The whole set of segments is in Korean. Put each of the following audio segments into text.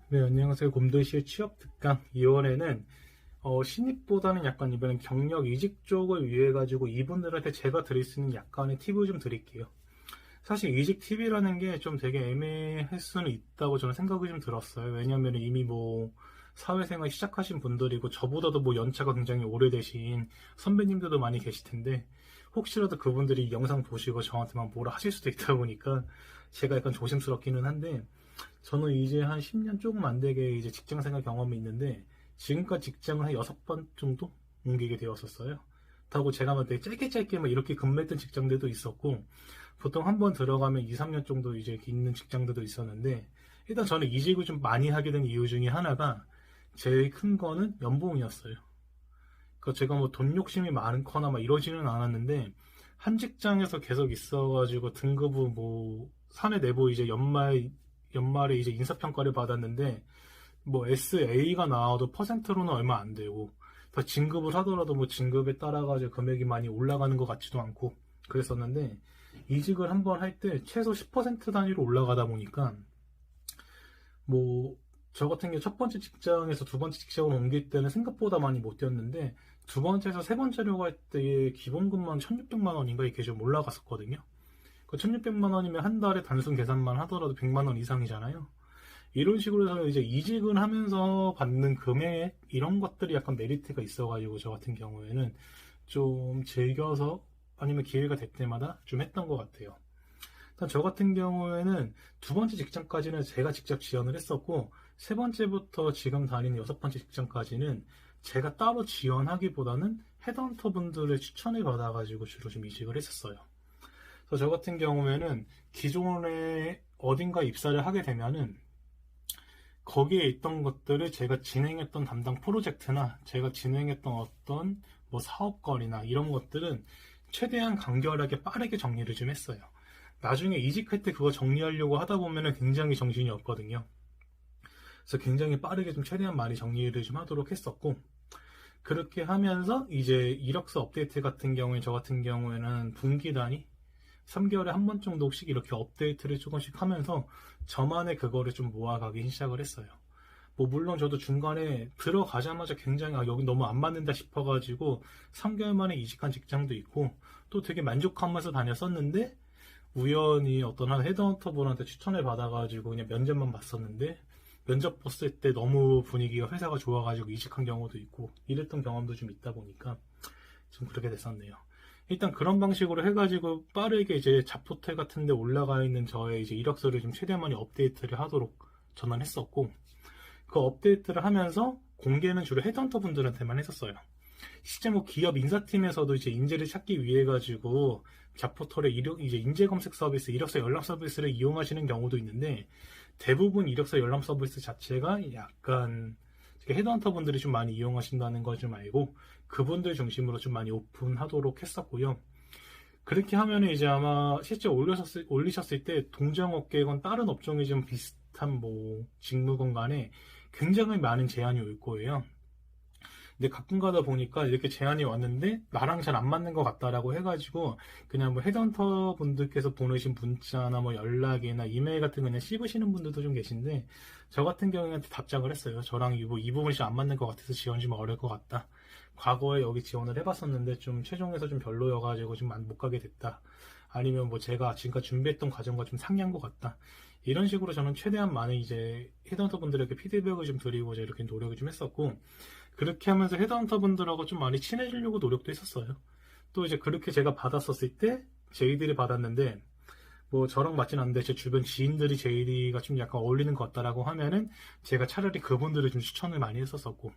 네, 안녕하세요. 곰도시의 취업 특강 2월에는 신입보다는 약간 이번엔 경력 이직 쪽을 위해 가지고 이분들한테 제가 드릴 수 있는 약간의 팁을 좀 드릴게요. 사실 이직 팁이라는 게 좀 되게 애매할 수는 있다고 저는 생각이 좀 들었어요. 왜냐면 이미 뭐 사회생활 시작하신 분들이고 저보다도 뭐 연차가 굉장히 오래되신 선배님들도 많이 계실 텐데 혹시라도 그분들이 이 영상 보시고 저한테만 뭐라 하실 수도 있다 보니까 제가 약간 조심스럽기는 한데 저는 이제 한 10년 조금 안 되게 이제 직장 생활 경험이 있는데 지금까지 직장을 한 6번 정도 옮기게 되었었어요. 그렇다고 제가 막 되게 짧게 짧게 막 이렇게 근무했던 직장들도 있었고 보통 한 번 들어가면 2, 3년 정도 이제 있는 직장들도 있었는데 일단 저는 이직을 좀 많이 하게 된 이유 중에 하나가 제일 큰 거는 연봉이었어요. 그러니까 제가 뭐 돈 욕심이 많거나 막 이러지는 않았는데 한 직장에서 계속 있어가지고 등급을 뭐 사내 내부 이제 연말에 이제 인사평가를 받았는데 뭐 SA가 나와도 퍼센트로는 얼마 안 되고 더 진급을 하더라도 뭐 진급에 따라가지고 금액이 많이 올라가는 것 같지도 않고 그랬었는데 이직을 한번 할 때 최소 10% 단위로 올라가다 보니까 뭐 저 같은 경우 첫 번째 직장에서 두 번째 직장으로 옮길 때는 생각보다 많이 못 뛰었는데 두 번째에서 세 번째로 갈 때의 기본급만 1,600만 원인가 이게 좀 올라갔었거든요. 그 1,600만 원이면 한 달에 단순 계산만 하더라도 100만 원 이상이잖아요. 이런 식으로 해서 이제 이직을 하면서 받는 금액 이런 것들이 약간 메리트가 있어가지고 저 같은 경우에는 좀 즐겨서 아니면 기회가 될 때마다 좀 했던 것 같아요. 일단 저 같은 경우에는 두 번째 직장까지는 제가 직접 지원을 했었고 세 번째부터 지금 다니는 여섯 번째 직장까지는 제가 따로 지원하기보다는 헤드헌터 분들의 추천을 받아가지고 주로 좀 이직을 했었어요. 그래서 저 같은 경우에는 기존에 어딘가 입사를 하게 되면은 거기에 있던 것들을 제가 진행했던 담당 프로젝트나 제가 진행했던 어떤 뭐 사업거리나 이런 것들은 최대한 간결하게 빠르게 정리를 좀 했어요. 나중에 이직할 때 그거 정리하려고 하다 보면은 굉장히 정신이 없거든요. 그래서 굉장히 빠르게 좀 최대한 많이 정리를 좀 하도록 했었고, 그렇게 하면서 이제 이력서 업데이트 같은 경우에 저 같은 경우에는 분기 단위 3개월에 한 번 정도씩 이렇게 업데이트를 조금씩 하면서 저만의 그거를 좀 모아가기 시작을 했어요. 뭐 물론 저도 중간에 들어가자마자 굉장히 여기 너무 안 맞는다 싶어가지고 3개월 만에 이직한 직장도 있고 또 되게 만족하면서 다녔었는데 우연히 어떤 한 헤드헌터 분한테 추천을 받아가지고 그냥 면접만 봤었는데 면접 봤을 때 너무 분위기가 회사가 좋아가지고 이직한 경우도 있고 이랬던 경험도 좀 있다 보니까 좀 그렇게 됐었네요. 일단 그런 방식으로 해가지고 빠르게 이제 잡포털 같은 데 올라가 있는 저의 이제 이력서를 좀 최대한 많이 업데이트를 하도록 전환했었고 그 업데이트를 하면서 공개는 주로 헤드헌터 분들한테만 했었어요. 실제 뭐 기업 인사팀에서도 이제 인재를 찾기 위해 가지고 잡포털의 이제 인재 검색 서비스, 이력서 열람 서비스를 이용하시는 경우도 있는데 대부분 이력서 열람 서비스 자체가 약간 헤드헌터 분들이 좀 많이 이용하신다는 걸 좀 알고 그분들 중심으로 좀 많이 오픈하도록 했었고요. 그렇게 하면 이제 아마 실제 올리셨을 때 동종업계건 다른 업종이 좀 비슷한 뭐 직무건 간에 굉장히 많은 제한이 올 거예요. 근데 가끔 가다 보니까 이렇게 제안이 왔는데 나랑 잘 안 맞는 것 같다라고 해가지고 그냥 뭐 헤드헌터 분들께서 보내신 문자나 뭐 연락이나 이메일 같은 거 그냥 씹으시는 분들도 좀 계신데 저 같은 경우에는 답장을 했어요. 저랑 이 부분이 좀 안 맞는 것 같아서 지원 좀 어려울 것 같다. 과거에 여기 지원을 해봤었는데 좀 최종에서 좀 별로여가지고 좀 못 가게 됐다. 아니면 뭐 제가 지금까지 준비했던 과정과 좀 상이한 것 같다. 이런 식으로 저는 최대한 많은 이제 헤드헌터 분들에게 피드백을 좀 드리고자 이렇게 노력을 좀 했었고 그렇게 하면서 헤드헌터 분들하고 좀 많이 친해지려고 노력도 했었어요. 또 이제 그렇게 제가 받았었을 때 제이디를 받았는데 뭐 저랑 맞진 않는데 제 주변 지인들이 제이디가 좀 약간 어울리는 것 같다라고 하면은 제가 차라리 그분들을 좀 추천을 많이 했었었고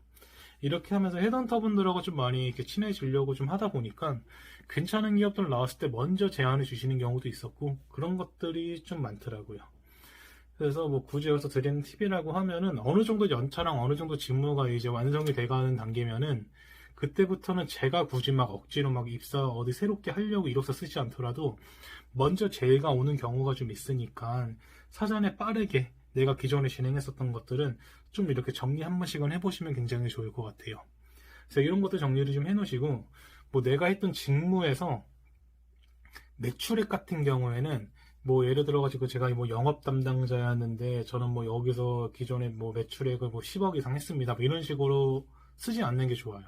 이렇게 하면서 헤드헌터 분들하고 좀 많이 이렇게 친해지려고 좀 하다 보니까 괜찮은 기업들 나왔을 때 먼저 제안을 주시는 경우도 있었고 그런 것들이 좀 많더라고요. 그래서 뭐 굳이 여기서 드리는 팁이라고 하면은 어느 정도 연차랑 어느 정도 직무가 이제 완성이 돼가는 단계면은 그때부터는 제가 굳이 막 억지로 막 입사 어디 새롭게 하려고 이력서 쓰지 않더라도 먼저 제가 오는 경우가 좀 있으니까 사전에 빠르게 내가 기존에 진행했었던 것들은 좀 이렇게 정리 한 번씩은 해보시면 굉장히 좋을 것 같아요. 그래서 이런 것도 정리를 좀 해놓으시고 뭐 내가 했던 직무에서 매출액 같은 경우에는 뭐 예를 들어가지고 제가 뭐 영업 담당자였는데 저는 뭐 여기서 기존에 뭐 매출액을 뭐 10억 이상 했습니다. 뭐 이런 식으로 쓰지 않는 게 좋아요.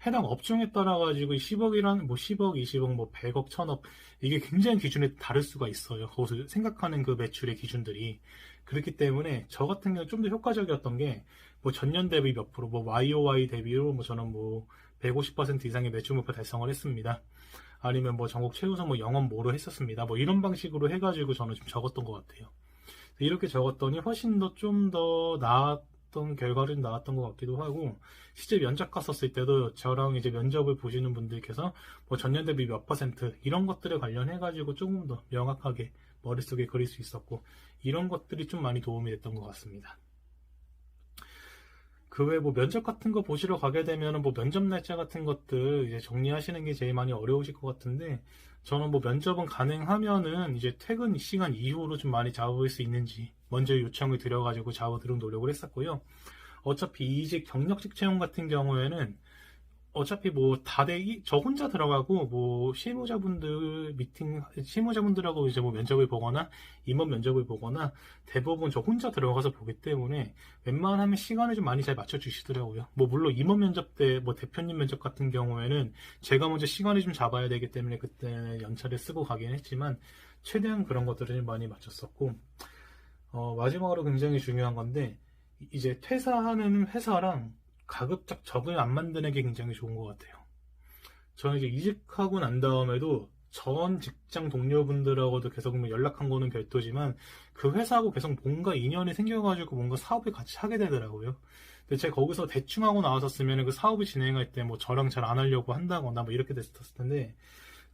해당 업종에 따라 가지고 10억이란 뭐 10억, 20억, 뭐 100억, 1000억 이게 굉장히 기준이 다를 수가 있어요. 거기서 생각하는 그 매출의 기준들이. 그렇기 때문에 저 같은 경우 좀 더 효과적이었던 게 뭐 전년 대비 몇 프로, 뭐 YOY 대비로 뭐 저는 뭐 150% 이상의 매출 목표 달성을 했습니다. 아니면 뭐 전국 최우선 뭐 영업 뭐로 했었습니다. 뭐 이런 방식으로 해가지고 저는 좀 적었던 것 같아요. 이렇게 적었더니 훨씬 더 좀 더 나았던 결과를 나왔던 것 같기도 하고, 실제 면접 갔었을 때도 저랑 이제 면접을 보시는 분들께서 뭐 전년 대비 몇 퍼센트 이런 것들에 관련해가지고 조금 더 명확하게 머릿속에 그릴 수 있었고, 이런 것들이 좀 많이 도움이 됐던 것 같습니다. 그 외에 뭐 면접 같은 거 보시러 가게 되면은 뭐 면접 날짜 같은 것들 이제 정리하시는 게 제일 많이 어려우실 것 같은데, 저는 뭐 면접은 가능하면은 이제 퇴근 시간 이후로 좀 많이 잡을 수 있는지 먼저 요청을 드려가지고 잡아드리는 노력을 했었고요. 어차피 이직 경력직 채용 같은 경우에는 어차피 뭐 다들 저 혼자 들어가고 뭐 실무자분들 미팅 실무자분들하고 이제 뭐 면접을 보거나 임원 면접을 보거나 대부분 저 혼자 들어가서 보기 때문에 웬만하면 시간을 좀 많이 잘 맞춰 주시더라고요. 뭐 물론 임원 면접 때 뭐 대표님 면접 같은 경우에는 제가 먼저 시간을 좀 잡아야 되기 때문에 그때는 연차를 쓰고 가긴 했지만 최대한 그런 것들을 많이 맞췄었고, 마지막으로 굉장히 중요한 건데 이제 퇴사하는 회사랑 가급적 적을 안 만드는 게 굉장히 좋은 것 같아요. 저는 이제 이직하고 난 다음에도 전 직장 동료분들하고도 계속 뭐 연락한 거는 별도지만 그 회사하고 계속 뭔가 인연이 생겨가지고 뭔가 사업을 같이 하게 되더라고요. 근데 제가 거기서 대충 하고 나왔었으면 그 사업을 진행할 때 뭐 저랑 잘 안 하려고 한다거나 뭐 이렇게 됐었을 텐데,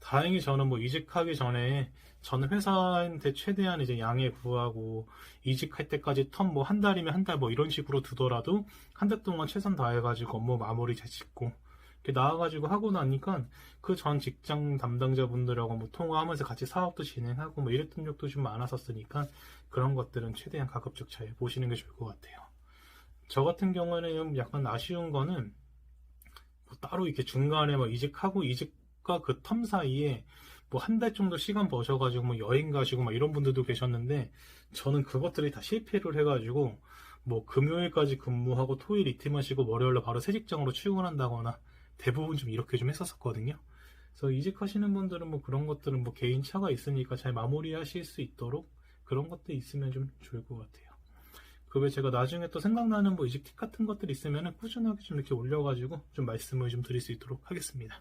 다행히 저는 뭐 이직하기 전에 전 회사한테 최대한 이제 양해 구하고 이직할 때까지 텀 뭐 한 달이면 한 달 뭐 이런 식으로 두더라도 한 달 동안 최선 다해가지고 업무 마무리 잘 짓고 이렇게 나와가지고 하고 나니까 그 전 직장 담당자분들하고 뭐 통화하면서 같이 사업도 진행하고 뭐 이랬던 적도 좀 많았었으니까 그런 것들은 최대한 가급적 잘 보시는 게 좋을 것 같아요. 저 같은 경우에는 약간 아쉬운 거는 뭐 따로 이렇게 중간에 뭐 이직하고 이직과 그 텀 사이에 뭐 한 달 정도 시간 버셔가지고 뭐 여행 가시고 막 이런 분들도 계셨는데, 저는 그것들이 다 실패를 해가지고 뭐 금요일까지 근무하고 토요일 이틀만 쉬고 월요일로 바로 새 직장으로 출근한다거나 대부분 좀 이렇게 좀 했었거든요. 그래서 이직하시는 분들은 뭐 그런 것들은 뭐 개인 차가 있으니까 잘 마무리하실 수 있도록 그런 것들 있으면 좀 좋을 것 같아요. 그 외에 제가 나중에 또 생각나는 뭐 이직 팁 같은 것들 있으면 꾸준하게 좀 이렇게 올려가지고 좀 말씀을 좀 드릴 수 있도록 하겠습니다.